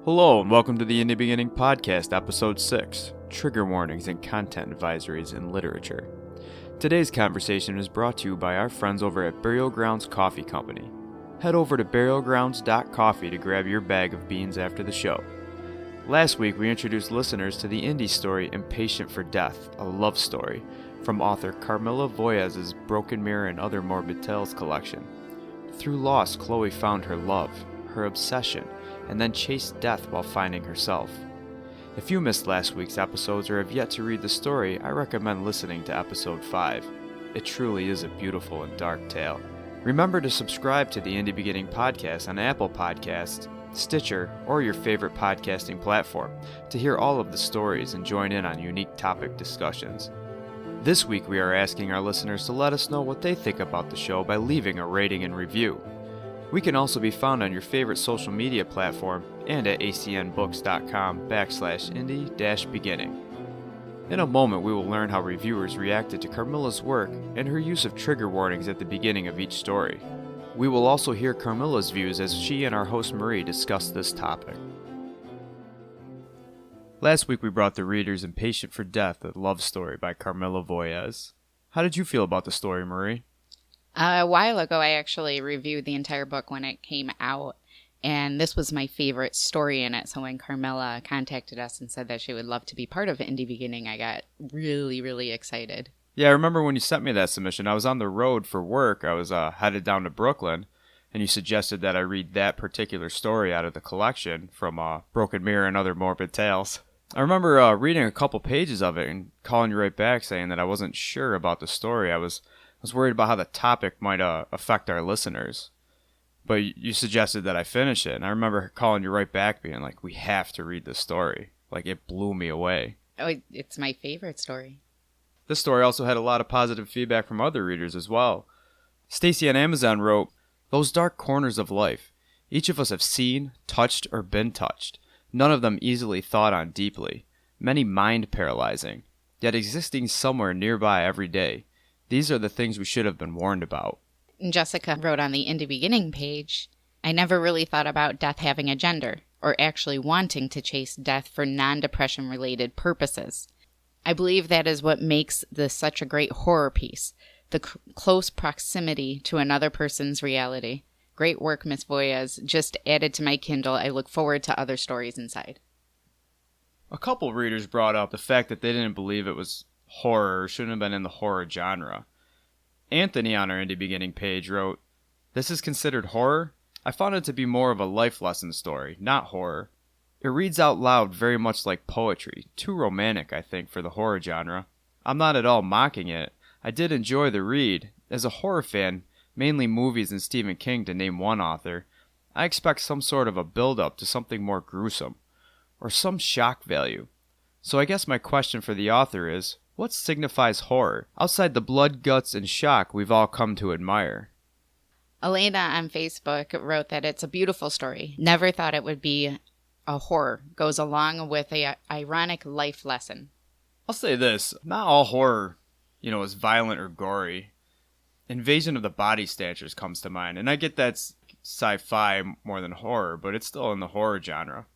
Hello and welcome to the In the Beginning Podcast, Episode 6, Trigger Warnings and Content Advisories in Literature. Today's conversation is brought to you by our friends over at Burial Grounds Coffee Company. Head over to burialgrounds.coffee to grab your bag of beans after the show. Last week we introduced listeners to the indie story Impatient for Death, a love story, from author Carmilla Voiez's Broken Mirror and Other Morbid Tales collection. Through loss, Chloe found her love, her obsession, and then chased death while finding herself. If you missed last week's episodes or have yet to read the story, I recommend listening to episode 5. It truly is a beautiful and dark tale. Remember to subscribe to the In the Beginning Podcast on Apple Podcasts, Stitcher, or your favorite podcasting platform to hear all of the stories and join in on unique topic discussions. This week we are asking our listeners to let us know what they think about the show by leaving a rating and review. We can also be found on your favorite social media platform and at acnbooks.com/indie-beginning. In a moment, we will learn how reviewers reacted to Carmilla's work and her use of trigger warnings at the beginning of each story. We will also hear Carmilla's views as she and our host Marie discuss this topic. Last week we brought the readers Impatient for Death, a love story by Carmilla Voiez. How did you feel about the story, Marie? A while ago, I actually reviewed the entire book when it came out, and this was my favorite story in it. So when Carmilla contacted us and said that she would love to be part of Indie Beginning, I got really, really excited. Yeah, I remember when you sent me that submission. I was on the road for work. I was headed down to Brooklyn, and you suggested that I read that particular story out of the collection from Broken Mirror and Other Morbid Tales. I remember reading a couple pages of it and calling you right back saying that I wasn't sure about the story. I was worried about how the topic might affect our listeners. But you suggested that I finish it, and I remember calling you right back being like, we have to read this story. Like, it blew me away. Oh, it's my favorite story. This story also had a lot of positive feedback from other readers as well. Stacy on Amazon wrote, "Those dark corners of life. Each of us have seen, touched, or been touched. None of them easily thought on deeply. Many mind paralyzing, yet existing somewhere nearby every day. These are the things we should have been warned about." Jessica wrote on the Indie Beginning page, "I never really thought about death having a gender, or actually wanting to chase death for non-depression related purposes. I believe that is what makes this such a great horror piece, the close proximity to another person's reality. Great work, Miss Voiez. Just added to my Kindle. I look forward to other stories inside." A couple readers brought up the fact that they didn't believe it was horror or shouldn't have been in the horror genre. Anthony on our Indie Beginning page wrote, "This is considered horror? I found it to be more of a life lesson story, not horror. It reads out loud very much like poetry, too romantic, I think, for the horror genre. I'm not at all mocking it. I did enjoy the read. As a horror fan, mainly movies and Stephen King to name one author, I expect some sort of a build-up to something more gruesome, or some shock value. So I guess my question for the author is, what signifies horror, outside the blood, guts, and shock we've all come to admire?" Elena on Facebook wrote that it's a beautiful story. Never thought it would be a horror. Goes along with a ironic life lesson. I'll say this, not all horror, is violent or gory. Invasion of the Body Snatchers comes to mind, and I get that's sci-fi more than horror, but it's still in the horror genre.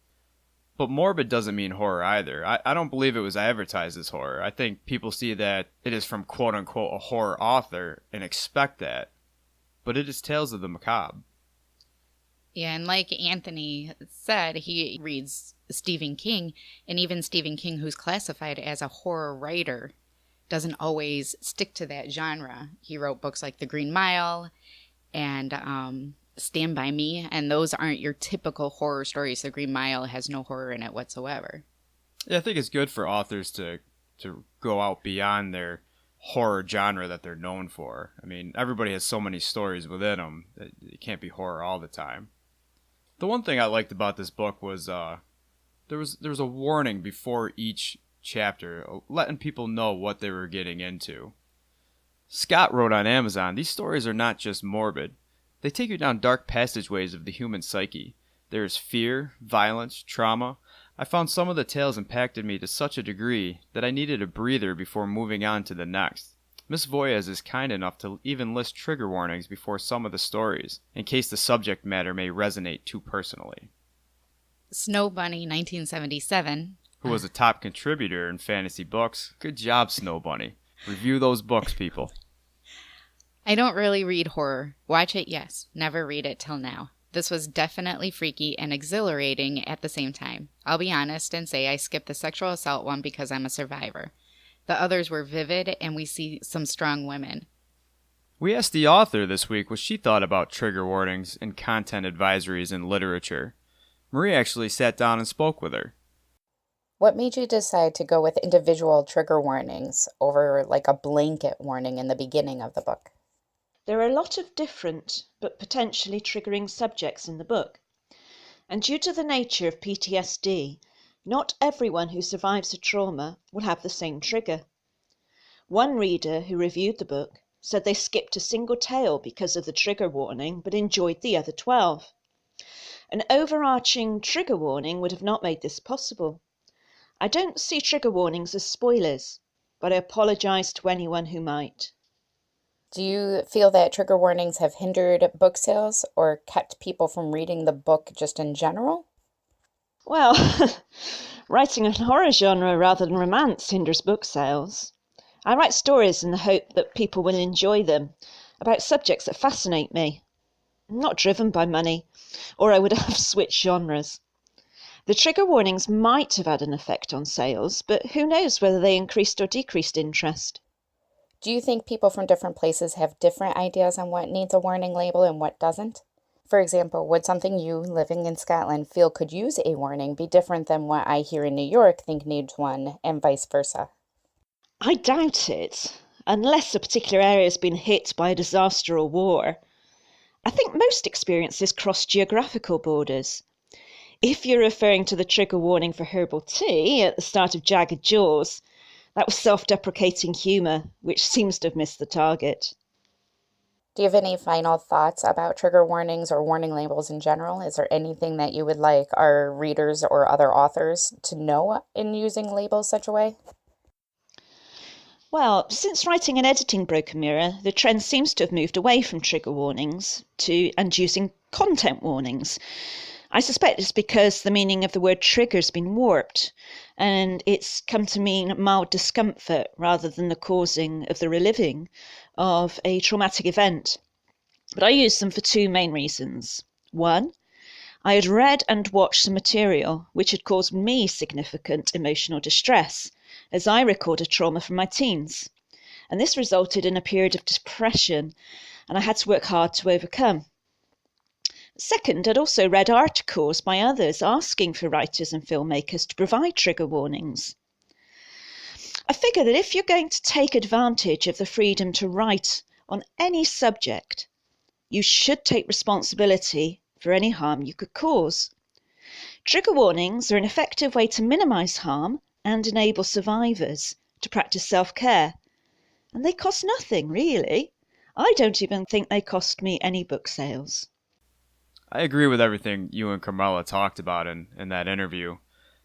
But morbid doesn't mean horror either. I don't believe it was advertised as horror. I think people see that it is from quote-unquote a horror author and expect that. But it is tales of the macabre. Yeah, and like Anthony said, he reads Stephen King, and even Stephen King, who's classified as a horror writer, doesn't always stick to that genre. He wrote books like The Green Mile and Stand By Me, and those aren't your typical horror stories. The Green Mile has no horror in it whatsoever. Yeah, I think it's good for authors to go out beyond their horror genre that they're known for. I mean, everybody has so many stories within them that it can't be horror all the time. The one thing I liked about this book was there was a warning before each chapter, letting people know what they were getting into. Scott wrote on Amazon, "These stories are not just morbid. They take you down dark passageways of the human psyche. There is fear, violence, trauma. I found some of the tales impacted me to such a degree that I needed a breather before moving on to the next. Miss Voiez is kind enough to even list trigger warnings before some of the stories, in case the subject matter may resonate too personally." Snow Bunny 1977. Who was a top contributor in fantasy books. Good job, Snow Bunny. Review those books, people. I don't really read horror. Watch it, yes. Never read it till now. This was definitely freaky and exhilarating at the same time. I'll be honest and say I skipped the sexual assault one because I'm a survivor. The others were vivid and we see some strong women. We asked the author this week what she thought about trigger warnings and content advisories in literature. Marie actually sat down and spoke with her. What made you decide to go with individual trigger warnings over like a blanket warning in the beginning of the book? There are a lot of different but potentially triggering subjects in the book. And due to the nature of PTSD, not everyone who survives a trauma will have the same trigger. One reader who reviewed the book said they skipped a single tale because of the trigger warning but enjoyed the other 12. An overarching trigger warning would have not made this possible. I don't see trigger warnings as spoilers, but I apologise to anyone who might. Do you feel that trigger warnings have hindered book sales or kept people from reading the book just in general? Well, writing a horror genre rather than romance hinders book sales. I write stories in the hope that people will enjoy them, about subjects that fascinate me. I'm not driven by money, or I would have switched genres. The trigger warnings might have had an effect on sales, but who knows whether they increased or decreased interest. Do you think people from different places have different ideas on what needs a warning label and what doesn't? For example, would something you, living in Scotland, feel could use a warning be different than what I here in New York think needs one, and vice versa? I doubt it, unless a particular area has been hit by a disaster or war. I think most experiences cross geographical borders. If you're referring to the trigger warning for herbal tea at the start of Jagged Jaws, that was self-deprecating humour, which seems to have missed the target. Do you have any final thoughts about trigger warnings or warning labels in general? Is there anything that you would like our readers or other authors to know in using labels such a way? Well, since writing and editing Broken Mirror, the trend seems to have moved away from trigger warnings and using content warnings. I suspect it's because the meaning of the word trigger has been warped, and it's come to mean mild discomfort rather than the causing of the reliving of a traumatic event. But I use them for two main reasons. One, I had read and watched some material which had caused me significant emotional distress, as I recorded trauma from my teens, and this resulted in a period of depression, and I had to work hard to overcome. Second, I'd also read articles by others asking for writers and filmmakers to provide trigger warnings. I figure that if you're going to take advantage of the freedom to write on any subject, you should take responsibility for any harm you could cause. Trigger warnings are an effective way to minimise harm and enable survivors to practice self-care. And they cost nothing, really. I don't even think they cost me any book sales. I agree with everything you and Carmilla talked about in that interview.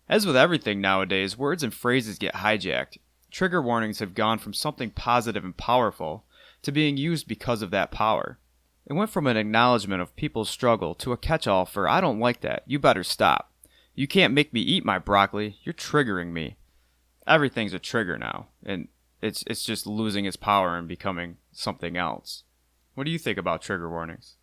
As with everything nowadays, words and phrases get hijacked. Trigger warnings have gone from something positive and powerful to being used because of that power. It went from an acknowledgement of people's struggle to a catch-all for "I don't like that, you better stop. You can't make me eat my broccoli, you're triggering me." Everything's a trigger now, and it's just losing its power and becoming something else. What do you think about trigger warnings?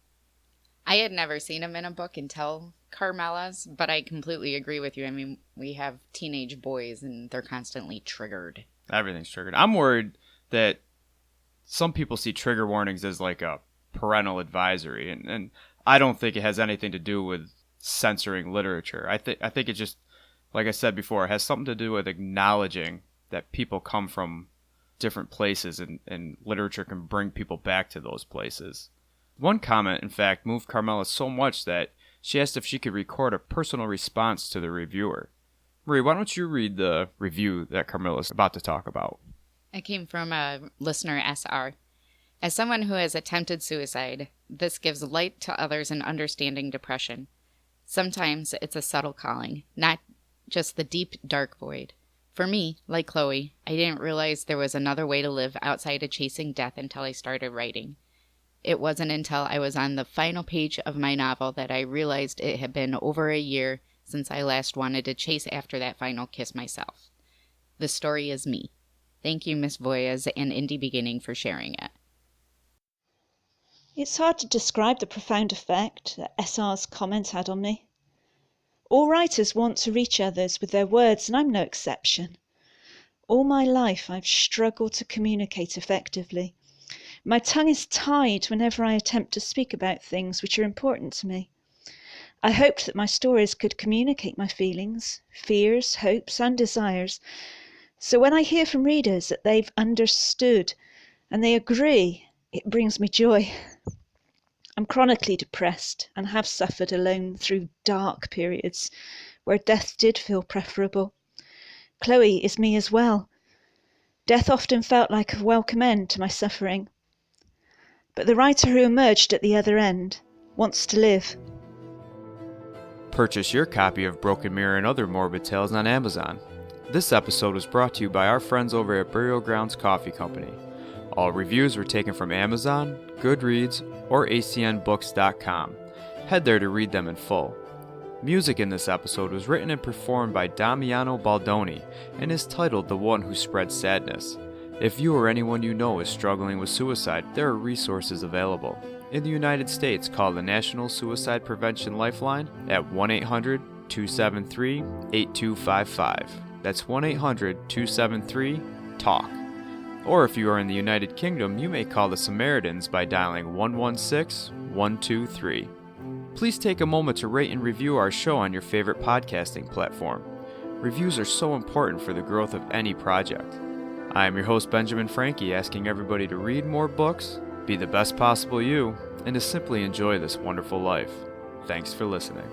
I had never seen them in a book until Carmilla's, but I completely agree with you. I mean, we have teenage boys and they're constantly triggered. Everything's triggered. I'm worried that some people see trigger warnings as like a parental advisory, and I don't think it has anything to do with censoring literature. I think it just, like I said before, it has something to do with acknowledging that people come from different places, and literature can bring people back to those places. One comment, in fact, moved Carmilla so much that she asked if she could record a personal response to the reviewer. Marie, why don't you read the review that Carmilla's about to talk about? It came from a listener, SR. As someone who has attempted suicide, this gives light to others in understanding depression. Sometimes it's a subtle calling, not just the deep, dark void. For me, like Chloe, I didn't realize there was another way to live outside of chasing death until I started writing. It wasn't until I was on the final page of my novel that I realized it had been over a year since I last wanted to chase after that final kiss myself. The story is me. Thank you, Miss Voiez and Indie Beginning, for sharing it. It's hard to describe the profound effect that SR's comments had on me. All writers want to reach others with their words, and I'm no exception. All my life I've struggled to communicate effectively. My tongue is tied whenever I attempt to speak about things which are important to me. I hoped that my stories could communicate my feelings, fears, hopes, and desires. So when I hear from readers that they've understood and they agree, it brings me joy. I'm chronically depressed and have suffered alone through dark periods where death did feel preferable. Chloe is me as well. Death often felt like a welcome end to my suffering. But the writer who emerged at the other end wants to live. Purchase your copy of Broken Mirror and Other Morbid Tales on Amazon. This episode was brought to you by our friends over at Burial Grounds Coffee Company. All reviews were taken from Amazon, Goodreads, or acnbooks.com. Head there to read them in full. Music in this episode was written and performed by Damiano Baldoni and is titled The One Who Spreads Sadness. If you or anyone you know is struggling with suicide, there are resources available. In the United States, call the National Suicide Prevention Lifeline at 1-800-273-8255. That's 1-800-273-TALK. Or if you are in the United Kingdom, you may call the Samaritans by dialing 116-123. Please take a moment to rate and review our show on your favorite podcasting platform. Reviews are so important for the growth of any project. I am your host, Benjamin Frankie, asking everybody to read more books, be the best possible you, and to simply enjoy this wonderful life. Thanks for listening.